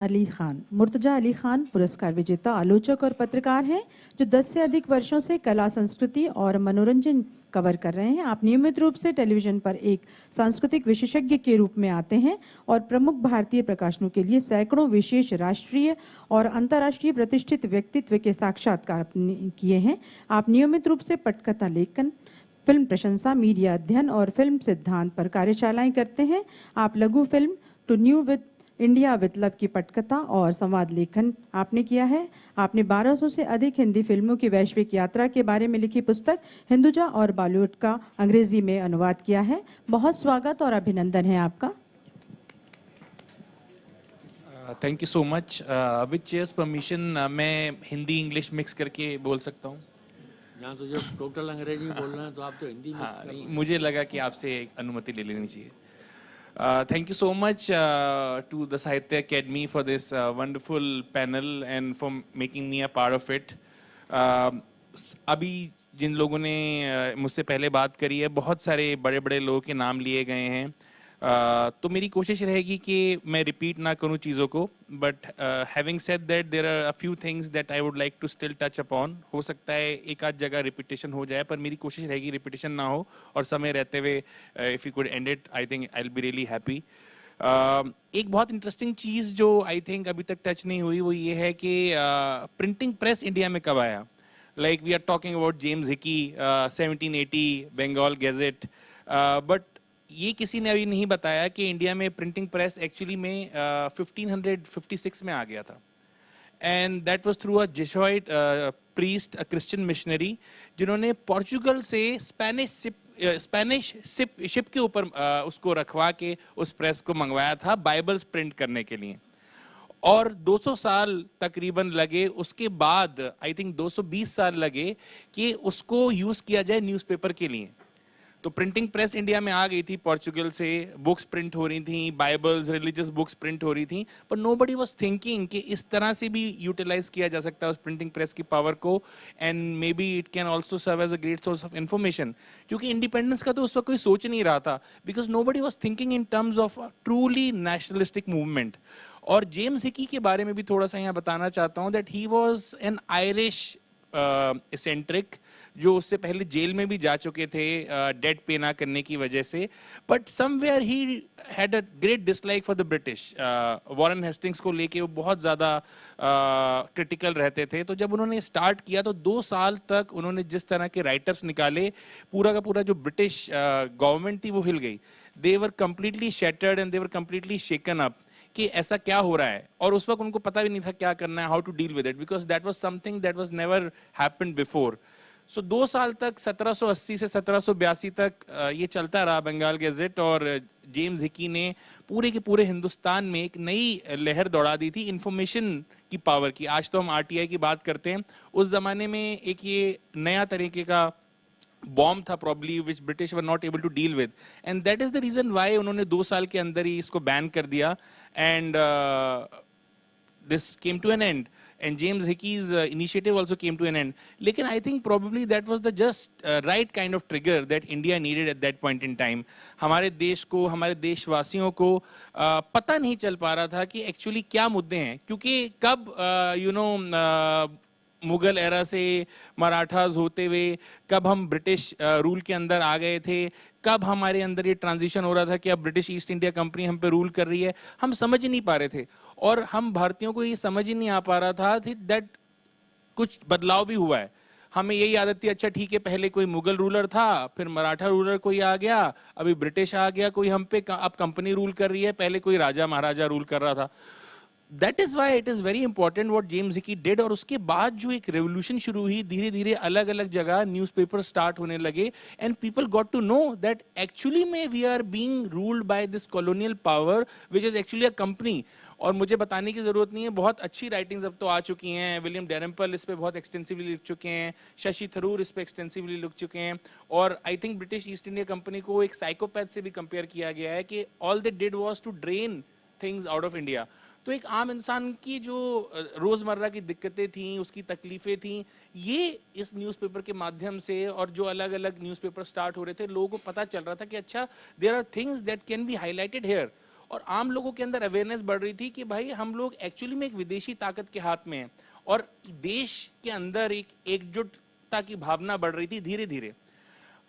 अली खान। मुर्तजा अली खान पुरस्कार विजेता आलोचक और पत्रकार हैं जो 10 से अधिक वर्षों से कला, संस्कृति और मनोरंजन कवर कर रहे हैं। आप नियमित रूप से टेलीविजन पर एक सांस्कृतिक विशेषज्ञ के रूप में आते हैं और प्रमुख भारतीय प्रकाशनों के लिए सैकड़ों विशेष राष्ट्रीय और अंतर्राष्ट्रीय प्रतिष्ठित व्यक्तित्व के साक्षात्कार किए हैं। आप नियमित रूप से पटकथा लेखन, फिल्म प्रशंसा, मीडिया अध्ययन और फिल्म सिद्धांत पर कार्यशालाएं करते हैं। आप लघु फिल्म to new with India Viplav की पटकथा और संवाद लेखन आपने किया है। आपने 1200 से अधिक हिंदी फिल्मों की वैश्विक यात्रा के बारे में लिखी पुस्तक हिंदुजा और बॉलीवुड का अंग्रेजी में अनुवाद किया है। बहुत स्वागत और अभिनंदन है आपका। Thank you so much. With chairs permission मैं हिंदी इंग्लिश मिक्स करके बोल सकता हूँ। यहाँ तो जब टोटल अंग्रेजी बोलना है तो आप तो हिंदी में। हाँ, मुझे लगा कि आपसे अनुमति ले लेनी चाहिए। Thank you so much to the Sahitya Academy for this wonderful panel and for making me a part of it. अभी जिन लोगों ने मुझसे पहले बात करी है, बहुत सारे बड़े बड़े लोगों के नाम लिए गए हैं, तो मेरी कोशिश रहेगी कि मैं रिपीट ना करूं चीज़ों को, but having said that there are a few things that I would like to still touch upon. हो सकता है एक आध जगह रिपीटेशन हो जाए, पर मेरी कोशिश रहेगी रिपीटेशन ना हो और समय रहते हुए if you could and it, I think I will be really happy. एक बहुत इंटरेस्टिंग चीज़ जो आई थिंक अभी तक टच नहीं हुई वो ये है कि प्रिंटिंग प्रेस इंडिया में कब आया। Like we are talking about James Hickey, 1780 Bengal Gazette, but ये किसी ने अभी नहीं बताया कि इंडिया में प्रिंटिंग प्रेस एक्चुअली में 1556 में आ गया था, and that was through a Jesuit priest, a Christian missionary, जिन्होंने पोर्चुगल से स्पेनिश शिप के ऊपर उसको रखवा के उस प्रेस को मंगवाया था बाइबल्स प्रिंट करने के लिए, और 200 साल तकरीबन लगे। उसके बाद आई थिंक 220 साल लगे कि उसको यूज किया जाए न्यूज़पेपर के लिए। तो प्रिंटिंग प्रेस इंडिया में आ गई थी पोर्चुगल से, बुक्स प्रिंट हो रही थी, बाइबल्स, रिलीजियस बुक्स प्रिंट हो रही थी, पर नोबडी वाज थिंकिंग कि इस तरह से भी यूटिलाइज किया जा सकता है उस प्रिंटिंग प्रेस की पावर को, and may be it can also serve as a great source of information. क्योंकि इंडिपेंडेंस का तो उस वक्त कोई सोच नहीं रहा था, because nobody was thinking in terms of truly nationalistic movement. और जेम्स हिकी के बारे में भी थोड़ा सा यहाँ बताना चाहता हूँ that he was an Irish eccentric, जो उससे पहले जेल में भी जा चुके थे डेट पे ना करने की वजह से, but somewhere he had a great dislike for the British. Warren Hastings को लेके वो बहुत ज़्यादा क्रिटिकल रहते थे। तो जब उन्होंने स्टार्ट किया तो 2 साल तक उन्होंने जिस तरह के राइटअप्स निकाले, पूरा का पूरा जो ब्रिटिश गवर्नमेंट थी वो हिल गई। They were completely shattered and they were completely shaken up कि ऐसा क्या हो रहा है, और उस वक्त उनको पता भी नहीं था क्या करना है, how to deal with it, because that was something that was never happened before. So 2 साल तक 1780 से 1782 तक ये चलता रहा बंगाल गैजेट, और जेम्स हिकी ने पूरे के पूरे हिंदुस्तान में एक नई लहर दौड़ा दी थी इंफॉर्मेशन की पावर की। आज तो हम आरटीआई की बात करते हैं, उस जमाने में एक ये नया तरीके का बॉम्ब था probably which British were not able to deal with, and that is the reason why उन्होंने 2 साल के अंदर ही इसको बैन कर दिया, and this came to an end, and James Hickey's initiative also came to an end. Lekin I think probably that was the just right kind of trigger that India needed at that point in time. हमारे देश को, हमारे देशवासियों को पता नहीं चल पा रहा था कि एक्चुअली क्या मुद्दे हैं, क्योंकि कब मुगल एरा से मराठास होते हुए कब हम ब्रिटिश रूल के अंदर आ गए थे, कब हमारे अंदर ये ट्रांजिशन हो रहा था कि अब ब्रिटिश ईस्ट इंडिया कंपनी हम पे रूल कर रही है, हम समझ ही नहीं पा रहे थे। और हम भारतीयों को ये समझ ही नहीं आ पा रहा था दैट कुछ बदलाव भी हुआ है। हमें यही आदत थी, अच्छा ठीक है, पहले कोई मुगल रूलर था, फिर मराठा रूलर कोई आ गया, अभी ब्रिटिश आ गया कोई हम पे, अब कंपनी रूल कर रही है, पहले कोई राजा महाराजा रूल कर रहा था। That is why it is very important what James Hickey did. और उसके बाद जो एक रेवोल्यूशन शुरू हुई, धीरे धीरे अलग अलग जगह न्यूज़पेपर स्टार्ट होने लगे, and people got to know that actually में we are being ruled by this colonial power which is actually a company. और मुझे बताने की जरूरत नहीं है, बहुत अच्छी राइटिंग्स अब तो आ चुकी हैं। विलियम डैरम्पल इस पे बहुत एक्सटेंसिवली लिख चुके हैं, शशि थरूर इस पे एक्सटेंसिवली लिख चुके हैं, और I think British east India company को एक साइकोपैथ से भी कंपेयर किया गया है कि all they did was to drain things out of India. तो एक आम इंसान की जो रोजमर्रा की दिक्कतें थी, उसकी तकलीफें थी, ये इस न्यूज़पेपर के माध्यम से और जो अलग अलग न्यूज़पेपर स्टार्ट हो रहे थे, लोगों को पता चल रहा था कि अच्छा there are things that can be highlighted here. और आम लोगों के अंदर अवेयरनेस बढ़ रही थी कि भाई हम लोग एक्चुअली में एक विदेशी ताकत के हाथ में हैं, और देश के अंदर एक एकजुटता की भावना बढ़ रही थी धीरे धीरे।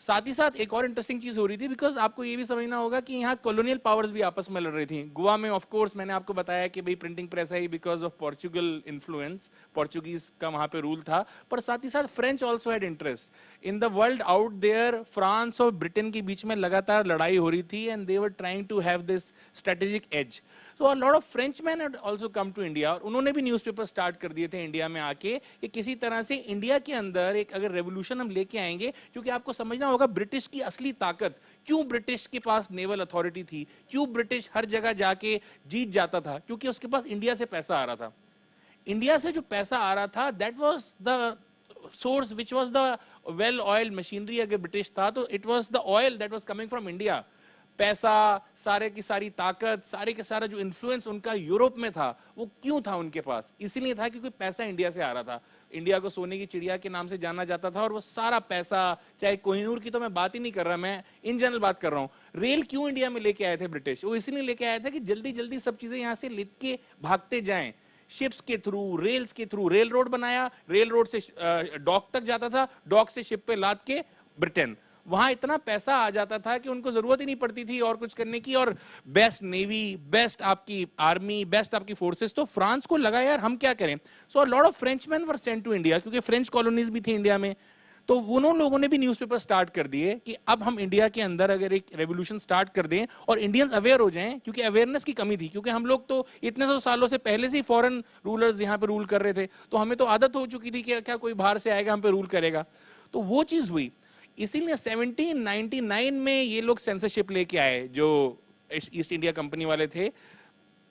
साथ ही साथ एक और इंटरेस्टिंग चीज हो रही थी, बिकॉज आपको ये भी समझना होगा कि यहाँ कॉलोनियल पावर्स भी आपस में लड़ रही थी। गोवा में ऑफ कोर्स मैंने आपको बताया कि भाई प्रिंटिंग प्रेस है because of Portugal influence, Portuguese का वहां पे रूल था, पर साथ ही साथ French also had interest in the world out there. France और ब्रिटेन के बीच में लगातार लड़ाई हो रही थी and they were trying to have this strategic edge. तो a lot of Frenchman had also come to India, और उन्होंने भी न्यूज़पेपर स्टार्ट कर दिए थे इंडिया में आके कि किसी तरह से इंडिया के अंदर एक अगर रेवोल्यूशन हम लेके आएंगे, क्योंकि आपको समझना होगा ब्रिटिश की असली ताकत, क्यों ब्रिटिश के पास नेवल अथॉरिटी थी, क्यों ब्रिटिश हर जगह जाके जीत जाता था, क्योंकि उसके पास इंडिया से पैसा आ रहा था। इंडिया से जो पैसा आ रहा था that was the source which was the well oiled machinery. अगर ब्रिटिश था तो it was the oil that was coming from India. पैसा, सारे की सारी ताकत, सारे के सारा जो इन्फ्लुएंस उनका यूरोप में था, वो क्यों था उनके पास? इसीलिए था क्योंकि पैसा इंडिया से आ रहा था। इंडिया को सोने की चिड़िया के नाम से जाना जाता था, और वो सारा पैसा, चाहे कोहिनूर की तो मैं बात ही नहीं कर रहा, मैं इन जनरल बात कर रहा हूँ। रेल क्यों इंडिया में लेके आए थे ब्रिटिश? वो इसीलिए लेके आए थे कि जल्दी जल्दी सब चीजें यहाँ से लेके भागते जाएं, शिप्स के थ्रू, रेल्स के थ्रू। रेल रोड बनाया, रेल रोड से डॉक तक जाता था, डॉक से शिप पे लाद के ब्रिटेन। वहां इतना पैसा आ जाता था कि उनको जरूरत ही नहीं पड़ती थी और कुछ करने की, और बेस्ट नेवी, बेस्ट आपकी आर्मी, बेस्ट आपकी फोर्सेस। तो फ्रांस को लगा यार हम क्या करें, so a lot of Frenchman were sent to India, क्योंकि फ्रेंच कॉलोनीज भी थी इंडिया में। तो उन्होंने लोगों ने भी न्यूज़पेपर स्टार्ट कर दिए कि अब हम इंडिया के अंदर अगर एक रेवोल्यूशन स्टार्ट कर दें और इंडियंस अवेयर हो जाएं, क्योंकि अवेयरनेस की कमी थी, क्योंकि हम लोग तो इतने सौ सालों से पहले से ही फॉरेन रूलर्स यहाँ पे रूल कर रहे थे, तो हमें तो आदत हो चुकी थी कि क्या कोई बाहर से आएगा हम पे रूल करेगा। तो वो चीज हुई। इसीलिए 1799 में ये लोग सेंसरशिप लेके आए, जो ईस्ट इंडिया कंपनी वाले थे।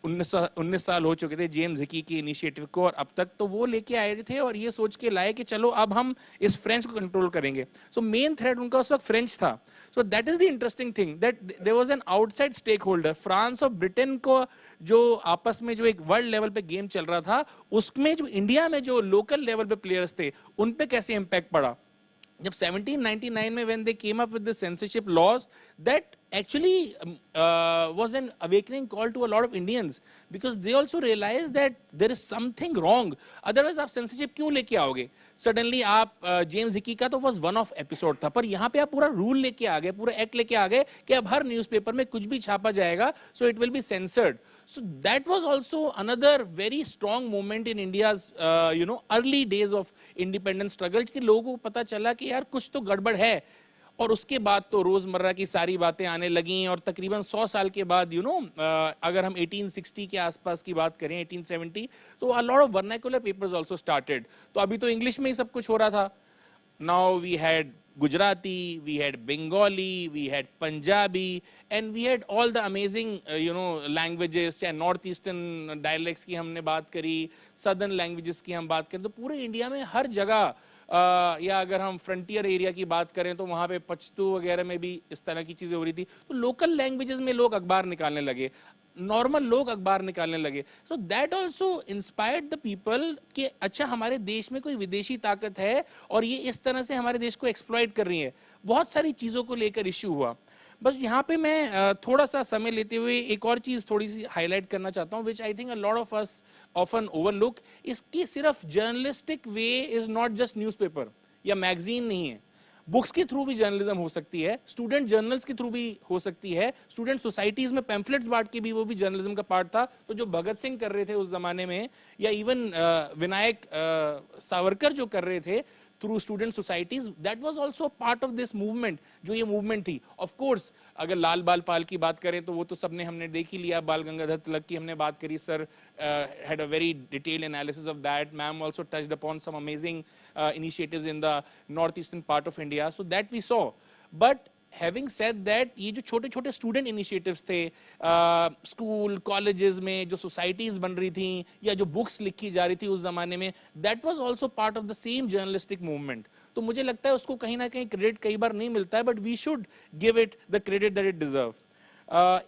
19 साल हो चुके थे जेम्स हिकी के इनिशिएटिव को, और अब तक तो वो लेके आए थे और ये सोच के लाए कि चलो अब हम इस फ्रेंच को कंट्रोल करेंगे। सो मेन थ्रेट उनका उस वक्त फ्रेंच था। So that is the interesting thing that there was an outside stake holder. France और ब्रिटेन को जो आपस में जो एक वर्ल्ड लेवल पे गेम चल रहा था, उसमें जो इंडिया में जो लोकल लेवल पे प्लेयर्स थे उन पे कैसे इंपैक्ट पड़ा। जब 1799 में when they came up with the censorship laws, that actually was an awakening call to a lot of Indians, because they also realized that there is something wrong. Otherwise आप censorship क्यों लेके आओगे? Suddenly आप James Hicky का तो was one off episode था, पर यहाँ पे आप पूरा रूल लेके आ गए, पूरा एक्ट लेके आ गए कि अब हर न्यूज़पेपर में कुछ भी छापा जाएगा, so it will be censored. So that was also another very strong moment in India's early days of independence struggle, कि लोगों को पता चला कि यार कुछ तो गड़बड़ है। और उसके बाद तो रोजमर्रा की सारी बातें आने लगी, और तकरीबन 100 साल के बाद अगर हम 1860 के आसपास की बात करें, 1870, तो a lot of vernacular papers also started. तो अभी तो इंग्लिश में ही सब कुछ हो रहा था। Now we had Gujarati, we had Bengali, we had Punjabi, and we had all the amazing, languages. चाहे नॉर्थ ईस्टर्न डायलेक्ट्स की हमने बात करी, सदर्न लैंग्वेजेस की हम बात करें, तो पूरे इंडिया में हर जगह, या अगर हम फ्रंटियर एरिया की बात करें तो वहाँ पे पश्तो वगैरह में भी इस तरह की चीज़ें हो रही थी। तो लोकल लैंग्वेजेस में लोग अखबार निकालने लगे, नॉर्मल लोग अखबार निकालने लगे। So that also inspired the people कि अच्छा हमारे देश में कोई विदेशी ताकत है और ये इस तरह से हमारे देश को एक्सप्लॉइट कर रही है। बहुत सारी चीज़ों को लेकर इश्यू हुआ। बस यहाँ पे मैं थोड़ा सा समय लेते हुए एक और चीज़ थोड़ी सी हाईलाइट करना चाहता हूँ, which I think a lot of us often overlook. इसकी सिर्फ journalistic way is not just newspaper या मैगजीन नहीं है। बुक्स के थ्रू भी जर्नलिज्म हो सकती है, स्टूडेंट जर्नल्स के थ्रू भी हो सकती है, स्टूडेंट सोसाइटीज में पैम्फलेट्स बांट के भी वो भी जर्नलिज्म का पार्ट था। तो जो भगत सिंह कर रहे थे उस जमाने में, या इवन विनायक सावरकर जो कर रहे थे through student societies, that was also part of this movement, जो ये मूवमेंट थी। ऑफ कोर्स अगर लाल बाल पाल की बात करें तो वो तो सबने हमने देख ही लिया, बाल गंगाधर तिलक की हमने बात करी, sir had a very detailed analysis of that. Ma'am also touched upon some amazing initiatives in the northeastern part of India, so that we saw. But having said that, ये जो छोटे छोटे स्टूडेंट इनिशिएटिव्स थे, school colleges में जो societies बन रही थी या जो बुक्स लिखी जा रही थी उस जमाने में, that was also part of the same journalistic movement. तो मुझे लगता है उसको कहीं ना कहीं क्रेडिट कई बार नहीं मिलता है, but we should give it the credit that it deserves.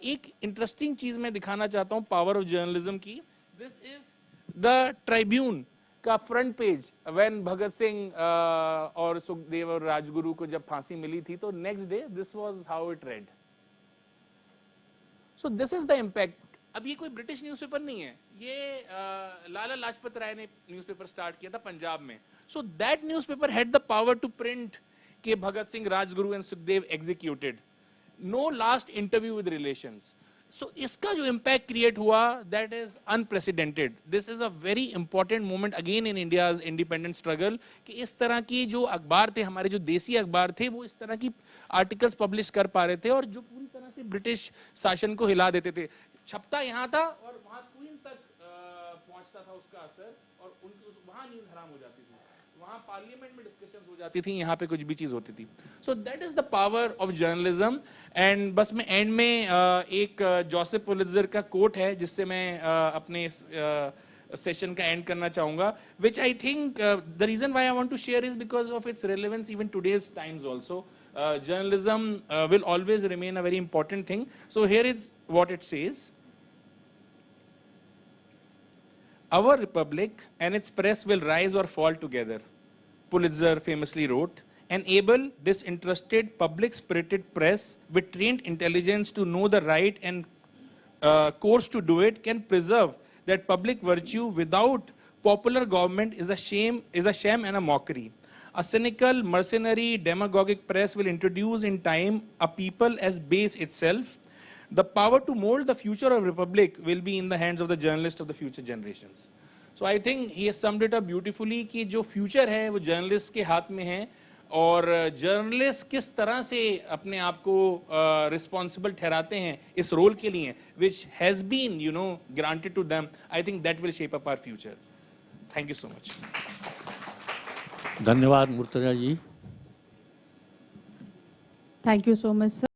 एक इंटरेस्टिंग चीज मैं दिखाना चाहता हूँ पावर ऑफ जर्नलिज्म की। दिस इज द ट्राइब्यून का front page when Bhagat Singh और सुखदेव और राजगुरु को जब फांसी मिली थी, तो next day this was how it red. So this is the impact. अब ये कोई ब्रिटिश न्यूज़पेपर नहीं है, ये लाला लाजपत राय ने न्यूज़पेपर स्टार्ट किया था पंजाब में. So that newspaper had the power to print के Bhagat Singh, Rajguru and Sukhdev executed. No last interview with relations. So इसका जो इम्पैक्ट क्रिएट हुआ, that is unprecedented. This is a very important moment again in India's independent struggle, कि इस तरह की जो अखबार थे, हमारे जो देसी अखबार थे, वो इस तरह की आर्टिकल्स पब्लिश कर पा रहे थे, और जो पूरी तरह से ब्रिटिश शासन को हिला देते थे. छपता यहाँ था और वहाँ क्वीन तक पहुँचता था उसका असर, और उनकी वहाँ नींद हराम हो जाती थी, वहाँ पार्लियामेंट में डिस्कशंस हो जाती थी, यहाँ पे कुछ भी चीज होती थी. सो that is the power of journalism. And बस मैं एंड में एक जोसेफ पुलित्जर का कोट है जिससे मैं अपने सेशन का एंड करना चाहूंगा, which I think the reason why I want to share is because of its relevance even today's times also. Journalism will always remain a very important thing. So here is what it says. Our republic and its press will rise or fall together, Pulitzer famously wrote. An able, disinterested, public-spirited press with trained intelligence to know the right and course to do it can preserve that public virtue. Without popular government is a shame and a mockery. A cynical, mercenary, demagogic press will introduce in time a people as base itself. The power to mold the future of republic will be in the hands of the journalists of the future generations. So I think he has summed it up beautifully कि जो future है वो journalists के हाथ में है, और journalists किस तरह से अपने आप को responsible ठहराते हैं इस role के लिए, which has been granted to them. I think that will shape up our future. Thank you so much. धन्यवाद Murtaza ji. Thank you so much sir.